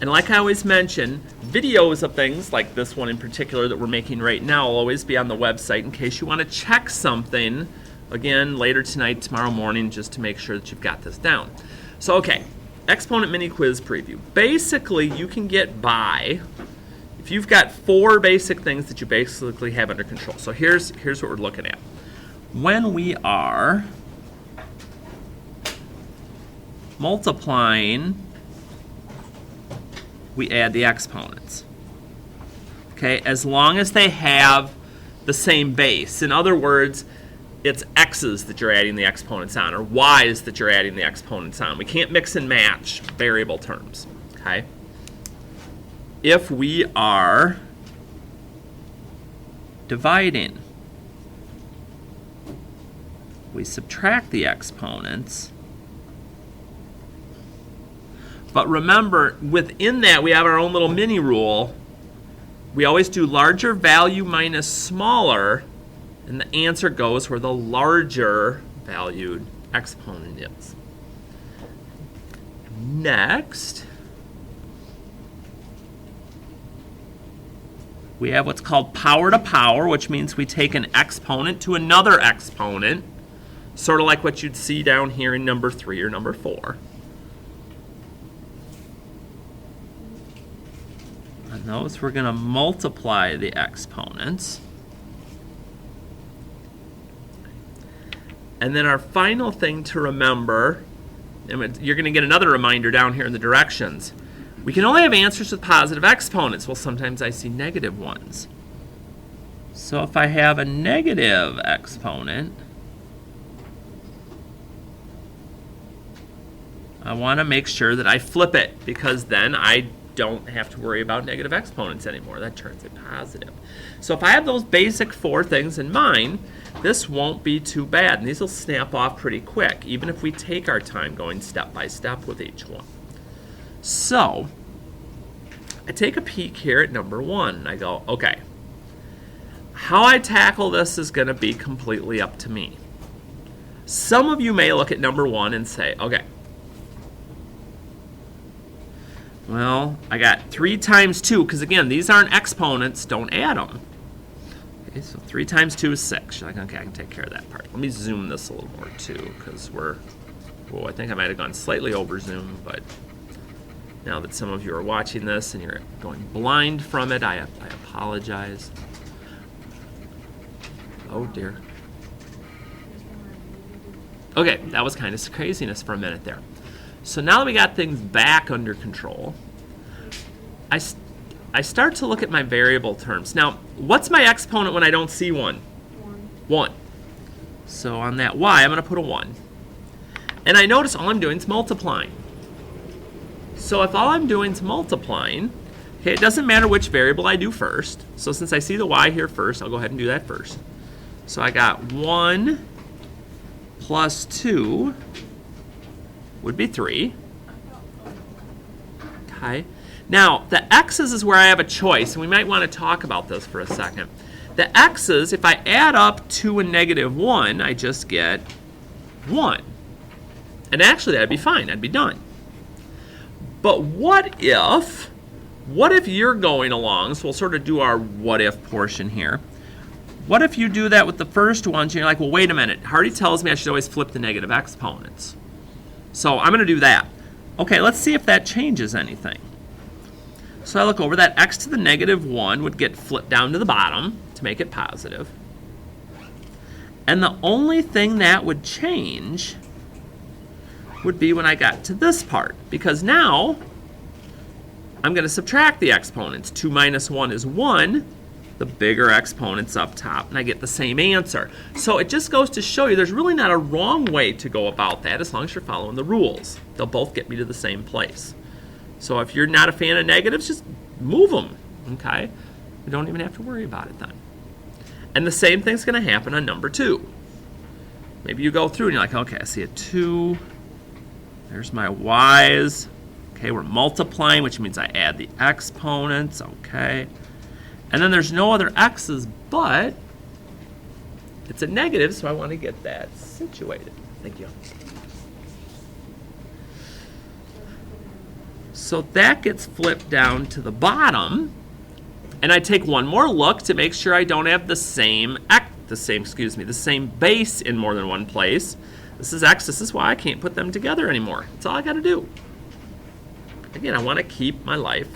And like I always mention, videos of things like this one in particular that we're making right now will always be on the website in case you want to check something, again, later tonight, tomorrow morning, just to make sure that you've got this down. So, okay, Exponent mini quiz preview. Basically, you can get by if you've got 4 basic things that you basically have under control. So here's what we're looking at. When we are multiplying, we add the exponents. Okay, as long as they have the same base. In other words, it's x's that you're adding the exponents on, or y's that you're adding the exponents on. We can't mix and match variable terms. Okay? If we are dividing, we subtract the exponents. But remember, within that, we have our own little mini rule. We always do larger value minus smaller, and the answer goes where the larger valued exponent is. Next, we have what's called power to power, which means we take an exponent to another exponent, sort of like what you'd see down here in number 3 or number 4. And those we're going to multiply the exponents. And then our final thing to remember, and you're going to get another reminder down here in the directions. We can only have answers with positive exponents. Well, sometimes I see negative ones. So if I have a negative exponent, I want to make sure that I flip it, because then I don't have to worry about negative exponents anymore. That turns it positive. So if I have those basic 4 things in mind, this won't be too bad. And these will snap off pretty quick, even if we take our time going step by step with each one. So I take a peek here at number 1, and I go, okay, how I tackle this is going to be completely up to me. Some of you may look at number 1 and say, okay, well, I got 3 times 2, because again, these aren't exponents, don't add them. Okay, so 3 times 2 is 6. You're like, okay, I can take care of that part. Let me zoom this a little more too, because I think I might have gone slightly over zoom, but now that some of you are watching this and you're going blind from it, I apologize. Oh dear. Okay, that was kind of craziness for a minute there. So now that we got things back under control, I start to look at my variable terms. Now, what's my exponent when I don't see one? 1. So on that y, I'm going to put a 1. And I notice all I'm doing is multiplying. So if all I'm doing is multiplying, okay, it doesn't matter which variable I do first. So since I see the y here first, I'll go ahead and do that first. So I got 1 plus 2 would be 3. Okay. Now, the x's is where I have a choice, and we might want to talk about this for a second. The x's, if I add up 2 and negative 1, I just get 1. And actually, that'd be fine. I'd be done. But what if you're going along, so we'll sort of do our what if portion here. What if you do that with the first ones, and you're like, well, wait a minute. Harty tells me I should always flip the negative exponents. So I'm going to do that. Okay, let's see if that changes anything. So I look over, that x to the negative 1 would get flipped down to the bottom to make it positive. And the only thing that would change would be when I got to this part, because now I'm going to subtract the exponents. 2 minus 1 is 1. The bigger exponent's up top, and I get the same answer. So it just goes to show you there's really not a wrong way to go about that as long as you're following the rules. They'll both get me to the same place. So if you're not a fan of negatives, just move them, okay? You don't even have to worry about it then. And the same thing's going to happen on number 2. Maybe you go through and you're like, okay, I see a 2. There's my y's. Okay, we're multiplying, which means I add the exponents, okay? And then there's no other x's, but it's a negative, so I want to get that situated. Thank you. So that gets flipped down to the bottom. And I take one more look to make sure I don't have the same base in more than one place. This is x, this is y, I can't put them together anymore. That's all I gotta do. Again, I wanna keep my life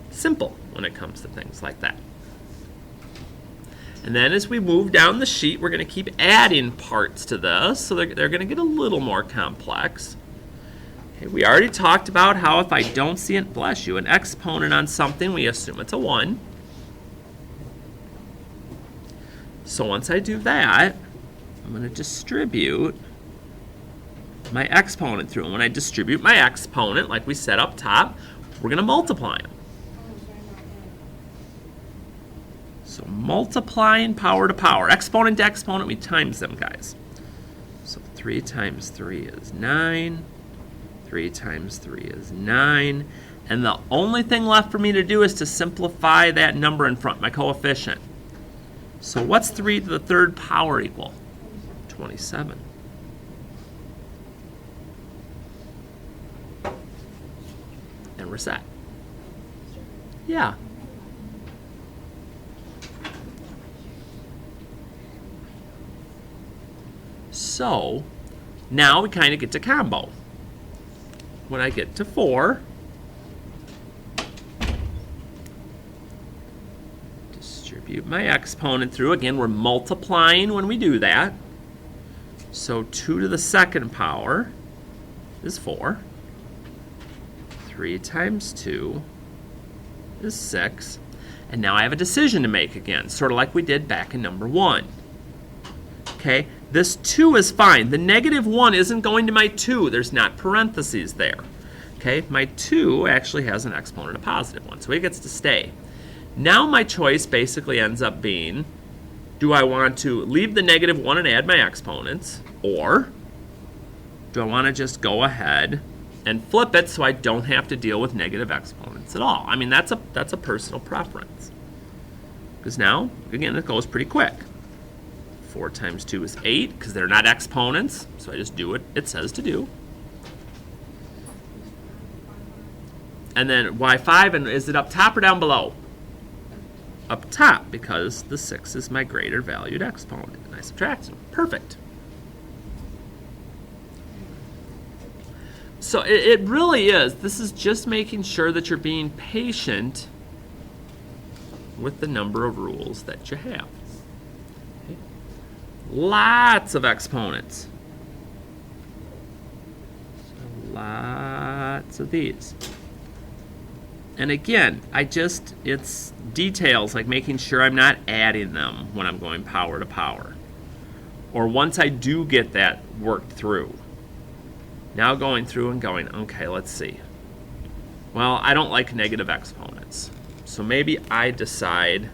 simple when it comes to things like that. And then as we move down the sheet, we're gonna keep adding parts to this, so they're gonna get a little more complex. Okay, we already talked about how if I don't see it, bless you, an exponent on something, we assume it's a 1. So once I do that, I'm going to distribute my exponent through. And when I distribute my exponent, like we said up top, we're going to multiply them. So multiplying power to power. Exponent to exponent, we times them, guys. So 3 times 3 is 9. 3 times 3 is 9. And the only thing left for me to do is to simplify that number in front, my coefficient. So what's 3 to the third power equal? 27. And we're set. Yeah. So now we kind of get to combo. When I get to 4, distribute my exponent through. Again, we're multiplying when we do that. So 2 to the second power is 4. 3 times 2 is 6. And now I have a decision to make again, sort of like we did back in number 1. Okay, this 2 is fine. The negative 1 isn't going to my 2. There's not parentheses there. Okay, my 2 actually has an exponent, a positive 1, so it gets to stay. Now my choice basically ends up being, do I want to leave the negative 1 and add my exponents, or do I want to just go ahead and flip it so I don't have to deal with negative exponents at all? I mean, that's a personal preference. Because now, again, it goes pretty quick. 4 times 2 is 8, because they're not exponents, so I just do what it says to do. And then y5, and is it up top or down below? Up top, because the 6 is my greater valued exponent. And I subtract them. Perfect. So it really is. This is just making sure that you're being patient with the number of rules that you have. Okay. Lots of exponents. So lots of these. And again, it's details like making sure I'm not adding them when I'm going power to power. Or once I do get that worked through. Now going through and going, okay, let's see. Well, I don't like negative exponents. So maybe I decide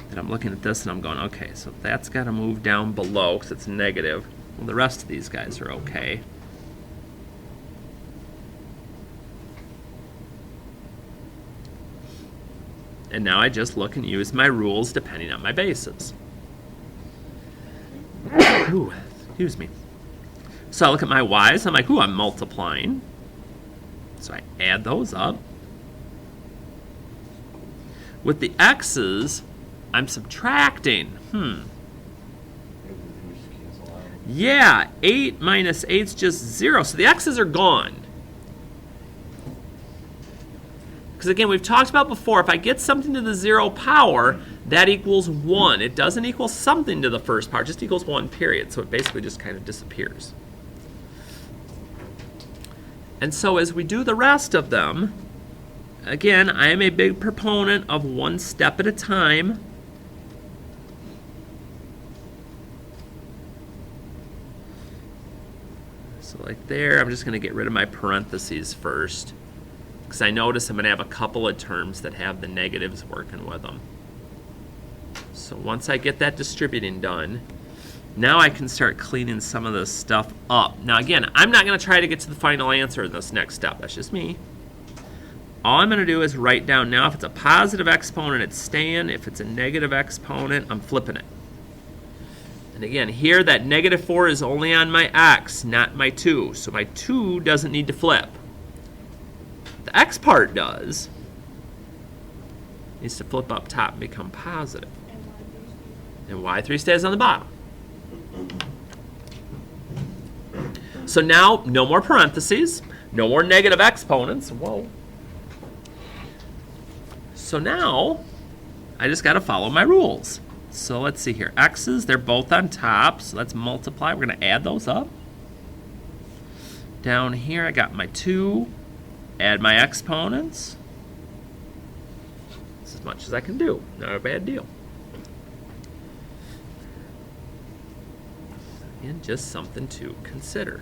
that I'm looking at this and I'm going, okay, so that's got to move down below because it's negative. Well, the rest of these guys are okay. And now I just look and use my rules depending on my bases. Ooh, excuse me. So I look at my y's, I'm like, ooh, I'm multiplying. So I add those up. With the x's, I'm subtracting. Yeah, 8 minus 8's just 0. So the x's are gone. Because again, we've talked about before, if I get something to the 0 power, that equals 1. It doesn't equal something to the first power, it just equals 1, period. So it basically just kind of disappears. And so as we do the rest of them, again, I am a big proponent of one step at a time. So like there, I'm just going to get rid of my parentheses first, because I notice I'm going to have a couple of terms that have the negatives working with them. So once I get that distributing done, now I can start cleaning some of this stuff up. Now again, I'm not going to try to get to the final answer in this next step. That's just me. All I'm going to do is write down now if it's a positive exponent, it's staying. If it's a negative exponent, I'm flipping it. And again, here that negative 4 is only on my x, not my 2. So my 2 doesn't need to flip. The the x part does, needs to flip up top and become positive. And y3 stays on the bottom. So now, no more parentheses, no more negative exponents. Whoa. So now, I just got to follow my rules. So let's see here. X's, they're both on top, so let's multiply. We're going to add those up. Down here, I got my 2. Add my exponents. That's as much as I can do. Not a bad deal. And just something to consider.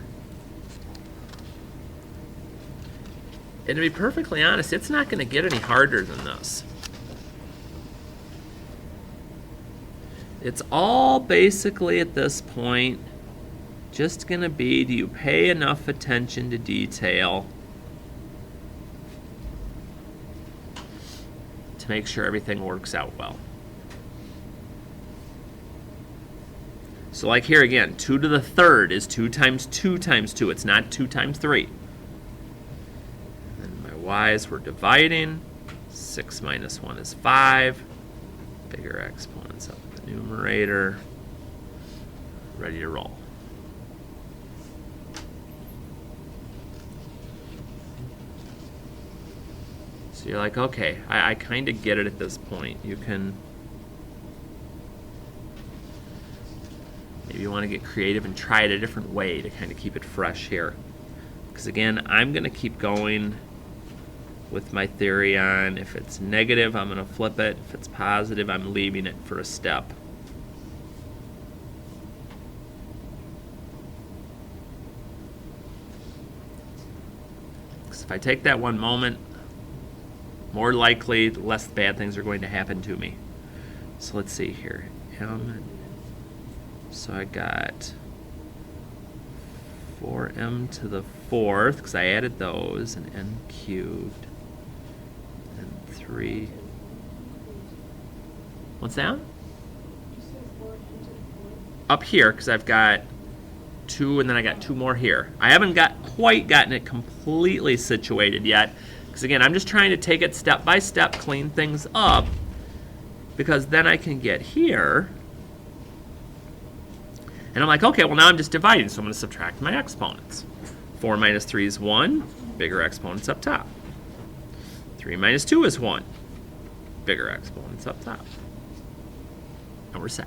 And to be perfectly honest, it's not going to get any harder than this. It's all basically at this point just going to be, do you pay enough attention to detail to make sure everything works out well? So like here again, 2 to the third is 2 times 2 times 2. It's not 2 times 3. And my y's we're dividing. 6 minus 1 is 5. Bigger exponents up in the numerator. Ready to roll. So you're like, okay, I kind of get it at this point. You can, maybe you want to get creative and try it a different way to kind of keep it fresh here. Because again, I'm going to keep going with my theory on if it's negative, I'm going to flip it. If it's positive, I'm leaving it for a step. Because if I take that one moment, more likely, less bad things are going to happen to me. So let's see here. So I got 4m to the 4th, because I added those, and n cubed, and 3. What's that? Up here, because I've got 2, and then I got 2 more here. I haven't quite gotten it completely situated yet, because again, I'm just trying to take it step by step, clean things up, because then I can get here, and I'm like, okay, well now I'm just dividing, so I'm going to subtract my exponents. 4 minus 3 is 1, bigger exponents up top. 3 minus 2 is 1, bigger exponents up top. And we're set.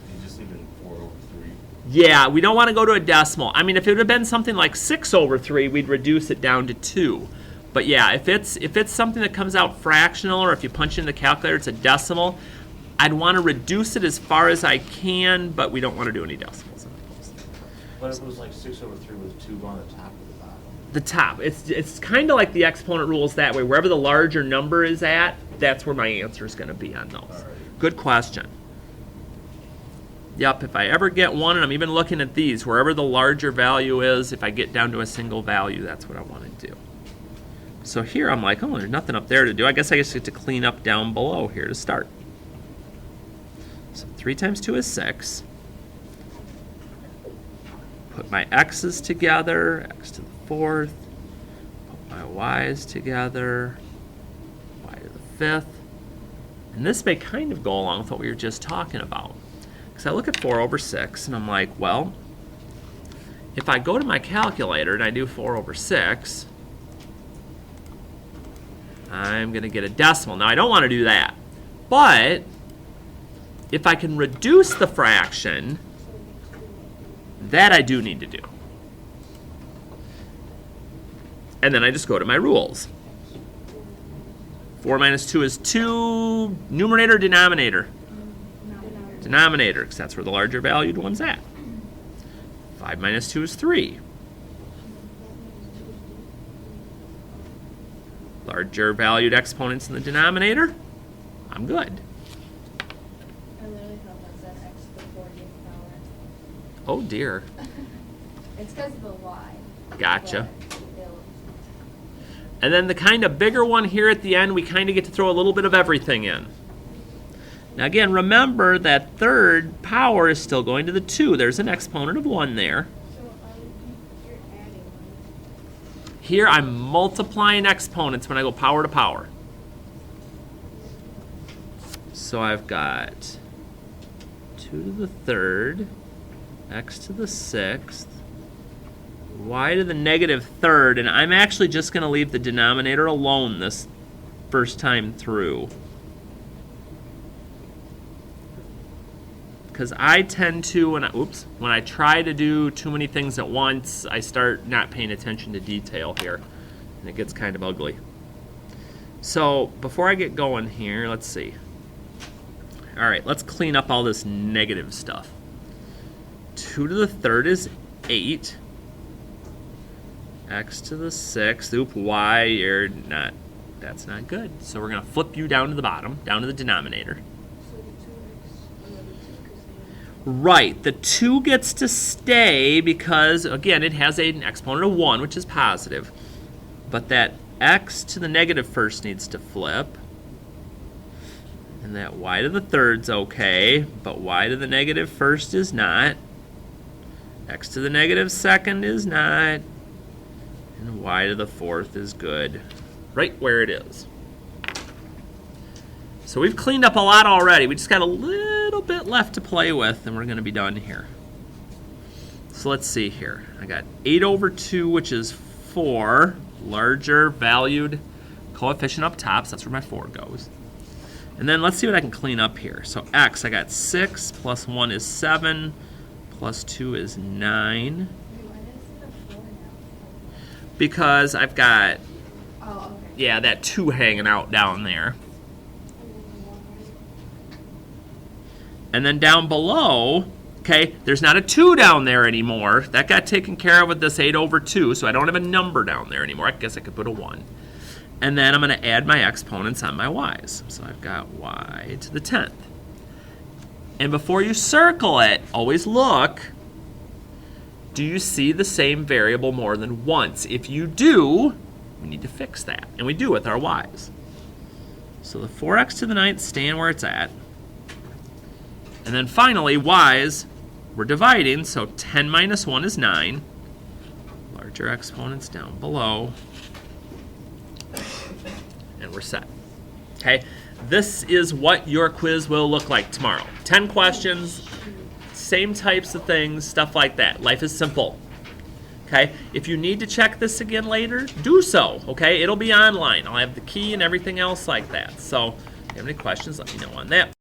You just leave it at 4 over 3. Yeah, we don't want to go to a decimal. I mean, if it would have been something like 6 over 3, we'd reduce it down to 2. But yeah, if it's something that comes out fractional, or if you punch it in the calculator, it's a decimal, I'd want to reduce it as far as I can, but we don't want to do any decimals. But if it was like 6 over 3 with 2 on the top or the bottom? The top. It's kind of like the exponent rules that way. Wherever the larger number is at, that's where my answer is going to be on those. All right. Good question. Yep, if I ever get one, and I'm even looking at these, wherever the larger value is, if I get down to a single value, that's what I want to do. So here I'm like, oh, there's nothing up there to do. I guess I just get to clean up down below here to start. So 3 times 2 is 6. Put my x's together, x to the 4th. Put my y's together, y to the 5th. And this may kind of go along with what we were just talking about. Because I look at 4 over 6, and I'm like, well, if I go to my calculator and I do 4 over 6, I'm going to get a decimal. Now, I don't want to do that. But if I can reduce the fraction, that I do need to do. And then I just go to my rules. 4 minus 2 is 2. Numerator, denominator? Denominator, because that's where the larger valued one's at. 5 minus 2 is 3. Larger valued exponents in the denominator. I'm good. I literally thought that said x to the 40th power. Oh dear. It's because of the y. Gotcha. but it'll- And then the kind of bigger one here at the end, we kind of get to throw a little bit of everything in. Now again, remember that third power is still going to the 2. There's an exponent of 1 there. So Here I'm multiplying exponents when I go power to power. So I've got 2 to the 3rd, x to the 6th, y to the negative 3rd, and I'm actually just going to leave the denominator alone this first time through. Because I tend to, when I try to do too many things at once, I start not paying attention to detail here, and it gets kind of ugly. So before I get going here, let's see. All right, let's clean up all this negative stuff. 2 to the 3rd is 8. X to the 6th, y, you're not, that's not good. So we're going to flip you down to the bottom, down to the denominator. So the 2x, the 2 goes in. Right, the 2 gets to stay because, again, it has an exponent of 1, which is positive. But that x to the negative first needs to flip. And that y to the 3rd's okay, but y to the negative first is not. X to the negative 2nd is not. And y to the 4th is good. Right where it is. So we've cleaned up a lot already. We just got a little bit left to play with, and we're going to be done here. So let's see here. I got 8 over 2, which is 4. Larger valued coefficient up top, so that's where my 4 goes. And then let's see what I can clean up here. So x, I got 6, plus 1 is 7, plus 2 is 9. Wait, why did it say the 4 now? Because I've got, Oh, okay. yeah, that 2 hanging out down there. And then down below, okay, there's not a 2 down there anymore. That got taken care of with this 8 over 2, so I don't have a number down there anymore. I guess I could put a 1. And then I'm going to add my exponents on my y's. So I've got y to the 10th. And before you circle it, always look, do you see the same variable more than once? If you do, we need to fix that. And we do with our y's. So the 4x to the 9th staying where it's at. And then finally, y's, we're dividing, so 10 minus 1 is 9. Larger exponents down below. And we're set. Okay, this is what your quiz will look like tomorrow. 10 questions, same types of things, stuff like that. Life is simple. Okay, if you need to check this again later, do so. Okay, it'll be online. I'll have the key and everything else like that. So if you have any questions, let me know on that.